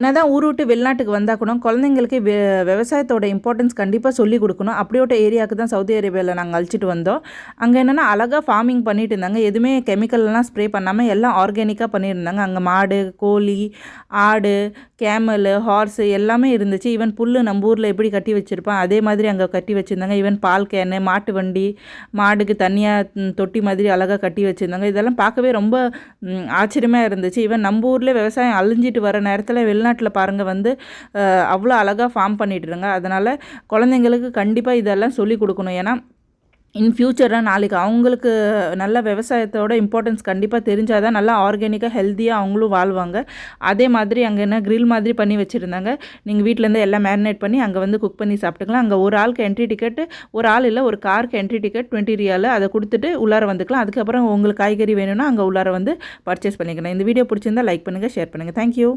என்னதான் ஊர் விட்டு வெளிநாட்டுக்கு வந்தால் கூட குழந்தைங்களுக்கு விவசாயத்தோட இம்பார்ட்டன்ஸ் கண்டிப்பாக சொல்லிக் கொடுக்கணும். அப்படியோட்ட ஏரியாவுக்கு தான் சவுதி அரேபியாவில் நாங்கள் அழைச்சிட்டு வந்தோம். அங்கே என்னென்னா அழகாக ஃபார்மிங் பண்ணிட்டு இருந்தாங்க. எதுவுமே கெமிக்கல்லாம் ஸ்ப்ரே பண்ணாமல் எல்லாம் ஆர்கானிக்காக பண்ணியிருந்தாங்க. அங்கே மாடு, கோழி, ஆடு, கேமல், ஹார்ஸு எல்லாமே இருந்துச்சு. ஈவன் புல் நம்ம ஊரில் எப்படி கட்டி வச்சுருப்போம் அதே மாதிரி அங்கே கட்டி வச்சுருந்தாங்க. ஈவன் பால் கேனு, மாட்டு வண்டி, மாடுக்கு தனியாக தொட்டி மாதிரி அழகாக கட்டி வச்சுருந்தாங்க. இதெல்லாம் பார்க்கவே ரொம்ப ஆச்சரியமாக இருந்துச்சு. ஈவன் நம்ம ஊரில் விவசாயம் அழிஞ்சிட்டு வர நேரத்தில் வெளிநாட்டில் பாருங்கள் அவ்வளோ அழகாக ஃபார்ம் பண்ணிட்டுருங்க. அதனால் குழந்தைங்களுக்கு கண்டிப்பாக இதெல்லாம் சொல்லிக் கொடுக்கணும். ஏன்னா இன் ஃப்யூச்சராக நாளைக்கு அவங்களுக்கு நல்ல விவசாயத்தோட இம்பார்ட்டன்ஸ் கண்டிப்பாக தெரிஞ்சால் தான் நல்லா ஆர்கானிக்காக ஹெல்த்தியாக அவங்களும் வாழ்வாங்க. அதே மாதிரி அங்கே என்ன கிரில் மாதிரி பண்ணி வச்சுருந்தாங்க. நீங்கள் வீட்டிலேருந்து எல்லாம் மேரினேட் பண்ணி அங்கே குக் பண்ணி சாப்பிட்டுக்கலாம். அங்கே ஒரு ஆளுக்கு என்ட்ரி டிக்கெட்டு, ஒரு ஆள் இல்லை ஒரு காருக்கு என்ட்ரி டிக்கெட் 20 ரியால். அதை கொடுத்துட்டு உள்ளார வந்துக்கலாம். அதுக்கப்புறம் உங்களுக்கு காய்கறி வேணும்னா அங்கே உள்ளார பர்ச்சேஸ் பண்ணிக்கலாம். இந்த வீடியோ பிடிச்சிருந்தால் லைக் பண்ணுங்கள், ஷேர் பண்ணுங்கள். தேங்க்யூ.